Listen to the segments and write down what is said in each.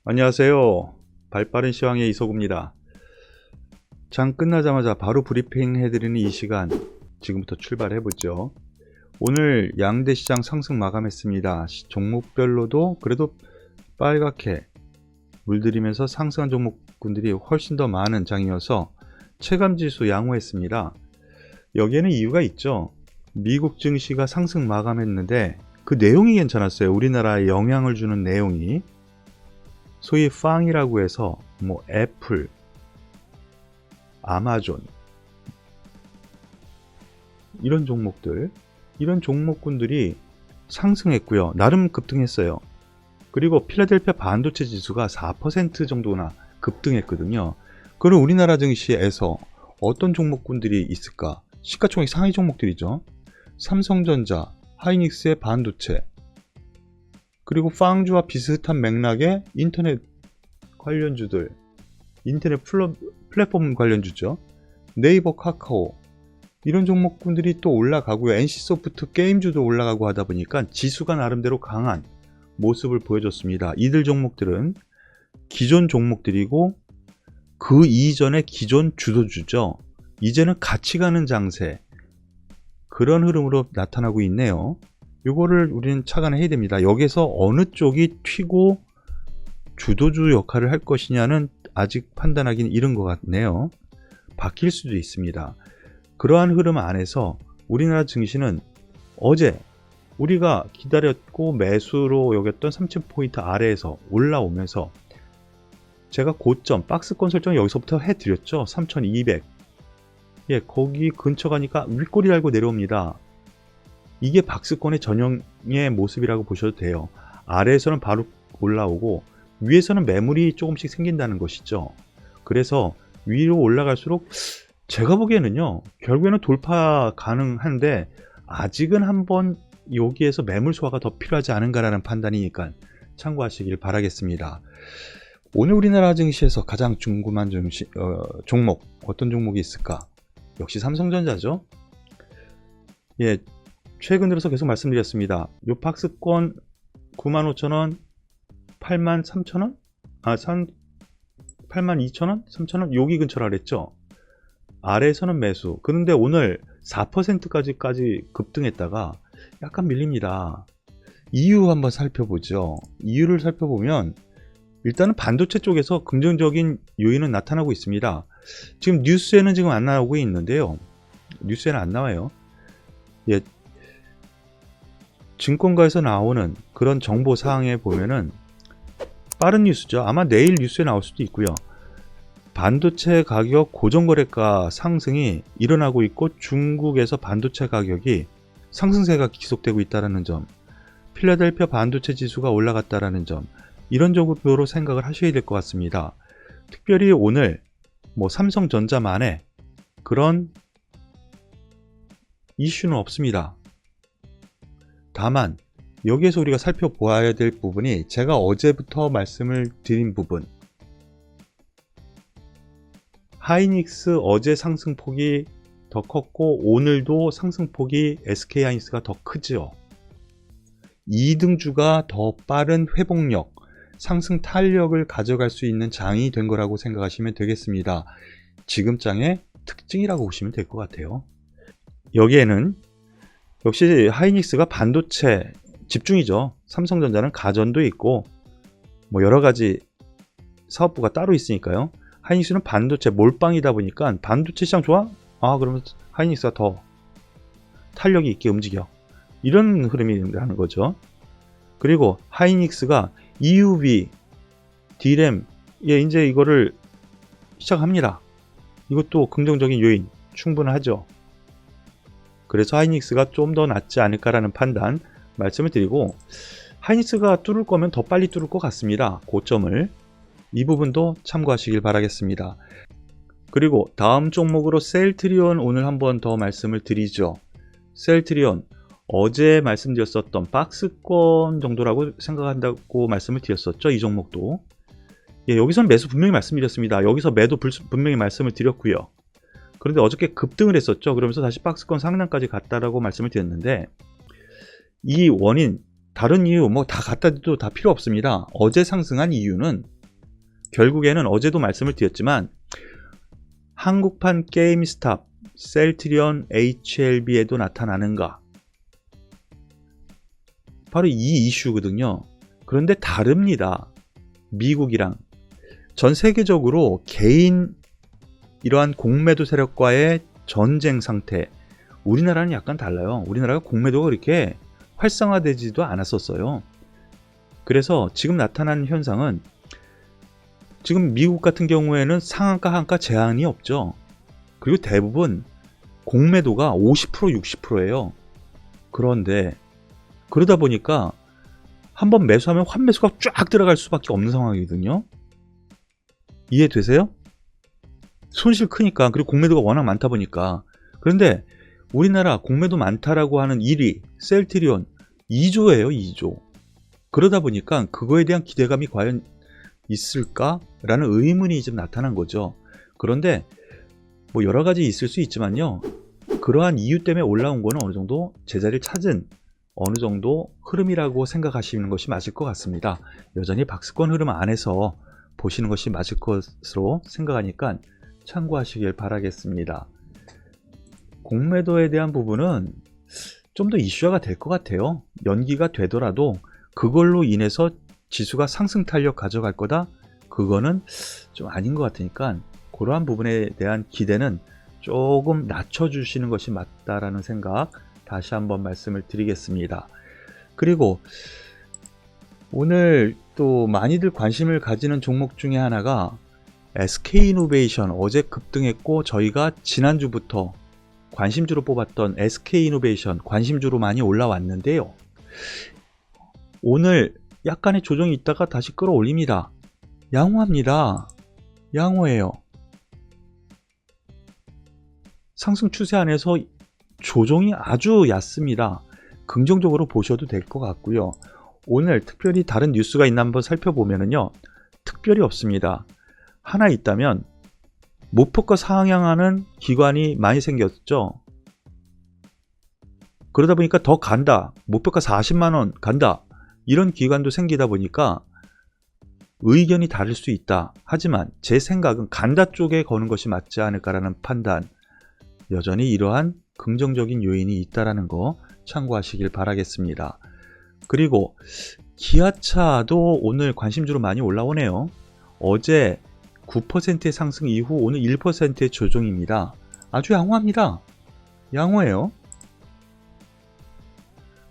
안녕하세요. 발빠른 시황의 이소구입니다. 장 끝나자마자 바로 브리핑 해드리는 이 시간, 지금부터 출발해보죠. 오늘 양대 시장 상승 마감했습니다. 종목별로도 그래도 빨갛게 물들이면서 상승한 종목군들이 훨씬 더 많은 장이어서 체감지수 양호했습니다. 여기에는 이유가 있죠. 미국 증시가 상승 마감했는데 그 내용이 괜찮았어요. 우리나라에 영향을 주는 내용이. 소위 팡이라고 해서 애플, 아마존 이런 종목들, 이런 종목군들이 상승했고요. 나름 급등했어요. 그리고 필라델피아 반도체 지수가 4% 정도나 급등했거든요. 그럼 우리나라 증시에서 어떤 종목군들이 있을까? 시가총액 상위 종목들이죠. 삼성전자, 하이닉스의 반도체, 그리고 팡주와 비슷한 맥락의 인터넷 관련주들, 인터넷 플랫폼 관련주죠. 네이버, 카카오 이런 종목군들이 또 올라가고요. NC소프트 게임주도 올라가고 하다 보니까 지수가 나름대로 강한 모습을 보여줬습니다. 이들 종목들은 기존 종목들이고 그 이전의 기존 주도주죠. 이제는 같이 가는 장세, 그런 흐름으로 나타나고 있네요. 이거를 우리는 착안해야 됩니다. 여기서 어느 쪽이 튀고 주도주 역할을 할 것이냐는 아직 판단하기는 이른 것 같네요. 바뀔 수도 있습니다. 그러한 흐름 안에서 우리나라 증시는 어제 우리가 기다렸고 매수로 여겼던 3000포인트 아래에서 올라오면서 제가 고점 박스권 설정 여기서부터 해드렸죠. 3200. 예, 거기 근처 가니까 윗꼬리 달고 내려옵니다. 이게 박스권의 전형의 모습이라고 보셔도 돼요. 아래에서는 바로 올라오고 위에서는 매물이 조금씩 생긴다는 것이죠. 그래서 위로 올라갈수록 제가 보기에는요, 결국에는 돌파 가능한데 아직은 한번 여기에서 매물 소화가 더 필요하지 않은가라는 판단이니까 참고하시길 바라겠습니다. 오늘 우리나라 증시에서 가장 궁금한 종목, 어떤 종목이 있을까? 역시 삼성전자죠. 예, 최근 들어서 계속 말씀드렸습니다. 요 박스권 95,000원, 83,000원? 82,000원? 3,000원? 여기 근처라 그랬죠. 아래에서는 매수. 그런데 오늘 4%까지 급등했다가 약간 밀립니다. 이유 한번 살펴보죠. 이유를 살펴보면 일단은 반도체 쪽에서 긍정적인 요인은 나타나고 있습니다. 지금 뉴스에는 지금 안 나오고 있는데요. 뉴스에는 안 나와요. 예, 증권가에서 나오는 그런 정보 사항에 보면은 빠른 뉴스죠. 아마 내일 뉴스에 나올 수도 있고요. 반도체 가격 고정거래가 상승이 일어나고 있고 중국에서 반도체 가격이 상승세가 지속되고 있다는 점, 필라델피아 반도체 지수가 올라갔다는 점, 이런 쪽으로 생각을 하셔야 될 것 같습니다. 특별히 오늘 삼성전자만의 그런 이슈는 없습니다. 다만 여기에서 우리가 살펴보아야 될 부분이 제가 어제부터 말씀을 드린 부분, 하이닉스 어제 상승폭이 더 컸고 오늘도 상승폭이 SK하이닉스가 더 크죠. 2등주가 더 빠른 회복력, 상승 탄력을 가져갈 수 있는 장이 된 거라고 생각하시면 되겠습니다. 지금 장의 특징이라고 보시면 될 것 같아요. 여기에는 역시 하이닉스가 반도체 집중이죠. 삼성전자는 가전도 있고 여러가지 사업부가 따로 있으니까요. 하이닉스는 반도체 몰빵이다 보니까 반도체 시장 좋아? 그러면 하이닉스가 더 탄력이 있게 움직여. 이런 흐름이라는 거죠. 그리고 하이닉스가 EUV, DRAM, 이제 이거를 시작합니다. 이것도 긍정적인 요인 충분하죠. 그래서 하이닉스가 좀 더 낫지 않을까라는 판단 말씀을 드리고, 하이닉스가 뚫을 거면 더 빨리 뚫을 것 같습니다. 고점을. 이 부분도 참고하시길 바라겠습니다. 그리고 다음 종목으로 셀트리온 오늘 한번 더 말씀을 드리죠. 셀트리온 어제 말씀드렸었던 박스권 정도라고 생각한다고 말씀을 드렸었죠. 이 종목도. 여기서는 매수 분명히 말씀드렸습니다. 여기서 매도 분명히 말씀을 드렸고요. 그런데 어저께 급등을 했었죠. 그러면서 다시 박스권 상단까지 갔다라고 말씀을 드렸는데, 이 원인, 다른 이유 다 갖다 대도 다 필요 없습니다. 어제 상승한 이유는 결국에는 어제도 말씀을 드렸지만 한국판 게임스탑, 셀트리온, HLB에도 나타나는가? 바로 이 이슈거든요. 그런데 다릅니다. 미국이랑 전 세계적으로 개인 이러한 공매도 세력과의 전쟁 상태, 우리나라는 약간 달라요. 우리나라가 공매도가 그렇게 활성화되지도 않았었어요. 그래서 지금 나타나는 현상은 지금 미국 같은 경우에는 상한가 한가 제한이 없죠. 그리고 대부분 공매도가 50% 60%예요. 그런데 그러다 보니까 한번 매수하면 환매수가 쫙 들어갈 수밖에 없는 상황이거든요. 이해되세요? 손실 크니까. 그리고 공매도가 워낙 많다 보니까. 그런데 우리나라 공매도 많다라고 하는 1위 셀트리온 2조예요. 2조. 그러다 보니까 그거에 대한 기대감이 과연 있을까라는 의문이 좀 나타난 거죠. 그런데 뭐 여러 가지 있을 수 있지만요. 그러한 이유 때문에 올라온 거는 어느 정도 제자리를 찾은 어느 정도 흐름이라고 생각하시는 것이 맞을 것 같습니다. 여전히 박스권 흐름 안에서 보시는 것이 맞을 것으로 생각하니까 참고하시길 바라겠습니다. 공매도에 대한 부분은 좀 더 이슈화가 될 것 같아요. 연기가 되더라도 그걸로 인해서 지수가 상승 탄력 가져갈 거다? 그거는 좀 아닌 것 같으니까 그러한 부분에 대한 기대는 조금 낮춰주시는 것이 맞다라는 생각 다시 한번 말씀을 드리겠습니다. 그리고 오늘 또 많이들 관심을 가지는 종목 중에 하나가 SK이노베이션 어제 급등했고 저희가 지난주부터 관심주로 뽑았던 SK이노베이션 관심주로 많이 올라왔는데요. 오늘 약간의 조정이 있다가 다시 끌어올립니다. 양호합니다. 양호해요. 상승 추세 안에서 조정이 아주 얕습니다. 긍정적으로 보셔도 될 것 같고요. 오늘 특별히 다른 뉴스가 있나 한번 살펴보면요. 특별히 없습니다. 하나 있다면 목표가 상향하는 기관이 많이 생겼죠. 그러다 보니까 더 간다. 목표가 40만원 간다. 이런 기관도 생기다 보니까 의견이 다를 수 있다. 하지만 제 생각은 간다 쪽에 거는 것이 맞지 않을까라는 판단. 여전히 이러한 긍정적인 요인이 있다는 거 참고하시길 바라겠습니다. 그리고 기아차도 오늘 관심주로 많이 올라오네요. 어제 9%의 상승 이후 오늘 1%의 조정입니다. 아주 양호합니다. 양호해요.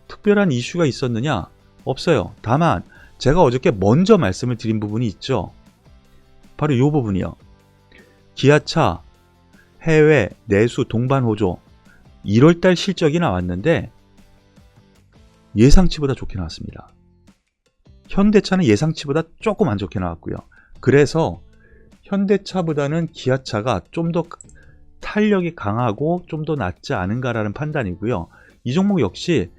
특별한 이슈가 있었느냐? 없어요. 다만 제가 어저께 먼저 말씀을 드린 부분이 있죠. 바로 이 부분이요. 기아차 해외 내수 동반 호조 1월달 실적이 나왔는데 예상치보다 좋게 나왔습니다. 현대차는 예상치보다 조금 안 좋게 나왔고요. 그래서 현대차보다는 기아차가 좀 더 탄력이 강하고 좀 더 낫지 않은가라는 판단이고요. 이 종목 역시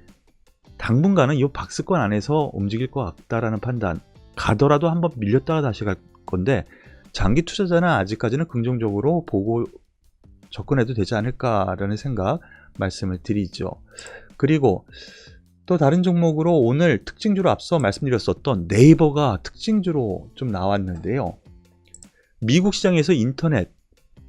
당분간은 이 박스권 안에서 움직일 것 같다라는 판단. 가더라도 한번 밀렸다가 다시 갈 건데 장기 투자자는 아직까지는 긍정적으로 보고 접근해도 되지 않을까라는 생각 말씀을 드리죠. 그리고 또 다른 종목으로 오늘 특징주로 앞서 말씀드렸었던 네이버가 특징주로 좀 나왔는데요. 미국 시장에서 인터넷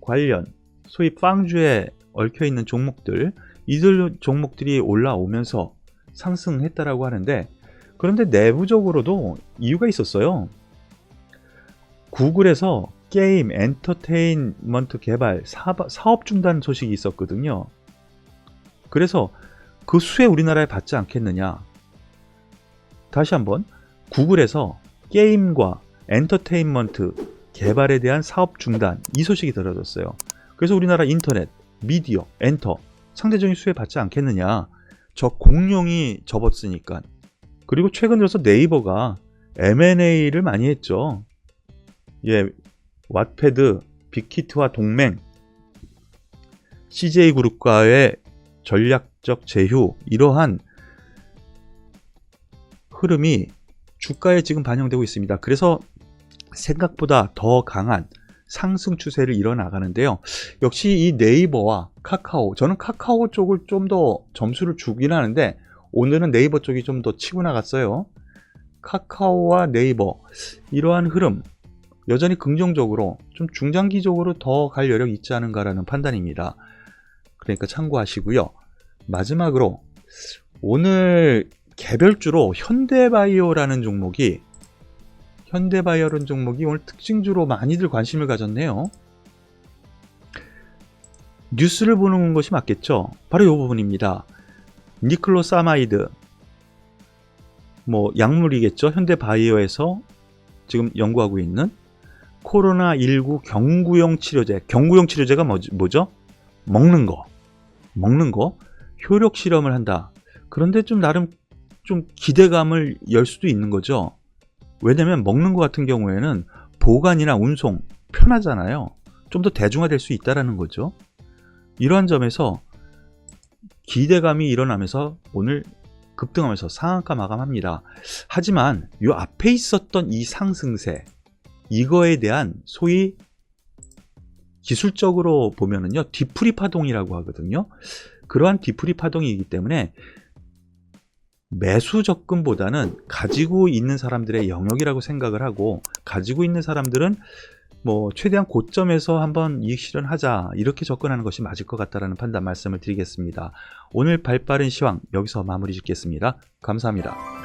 관련 소위 빵주에 얽혀있는 종목들, 이들 종목들이 올라오면서 상승했다라고 하는데, 그런데 내부적으로도 이유가 있었어요. 구글에서 게임, 엔터테인먼트 개발, 사업 중단 소식이 있었거든요. 그래서 그 수혜 우리나라에 받지 않겠느냐. 다시 한번 구글에서 게임과 엔터테인먼트 개발에 대한 사업 중단, 이 소식이 들어졌어요. 그래서 우리나라 인터넷, 미디어, 엔터 상대적인 수혜 받지 않겠느냐. 저 공룡이 접었으니까. 그리고 최근 들어서 네이버가 M&A를 많이 했죠. 예, 왓패드, 빅히트와 동맹, CJ그룹과의 전략적 제휴, 이러한 흐름이 주가에 지금 반영되고 있습니다. 그래서 생각보다 더 강한 상승 추세를 이뤄나가는데요. 역시 이 네이버와 카카오, 저는 카카오 쪽을 좀 더 점수를 주긴 하는데 오늘은 네이버 쪽이 좀 더 치고 나갔어요. 카카오와 네이버, 이러한 흐름 여전히 긍정적으로 좀 중장기적으로 더 갈 여력이 있지 않은가라는 판단입니다. 그러니까 참고하시고요. 마지막으로 오늘 개별주로 현대바이오라는 종목이 오늘 특징주로 많이들 관심을 가졌네요. 뉴스를 보는 것이 맞겠죠? 바로 이 부분입니다. 니클로사마이드, 약물이겠죠? 현대바이오에서 지금 연구하고 있는 코로나19 경구용 치료제. 경구용 치료제가 뭐죠? 먹는 거. 효력 실험을 한다. 그런데 좀 나름 좀 기대감을 열 수도 있는 거죠. 왜냐면 먹는 거 같은 경우에는 보관이나 운송 편하잖아요. 좀 더 대중화될 수 있다는 거죠. 이러한 점에서 기대감이 일어나면서 오늘 급등하면서 상한가 마감합니다. 하지만 이 앞에 있었던 이 상승세, 이거에 대한 소위 기술적으로 보면은요, 뒤풀이 파동이라고 하거든요. 그러한 뒤풀이 파동이기 때문에 매수 접근보다는 가지고 있는 사람들의 영역이라고 생각을 하고, 가지고 있는 사람들은 최대한 고점에서 한번 이익 실현하자, 이렇게 접근하는 것이 맞을 것 같다라는 판단 말씀을 드리겠습니다. 오늘 발빠른 시황 여기서 마무리 짓겠습니다. 감사합니다.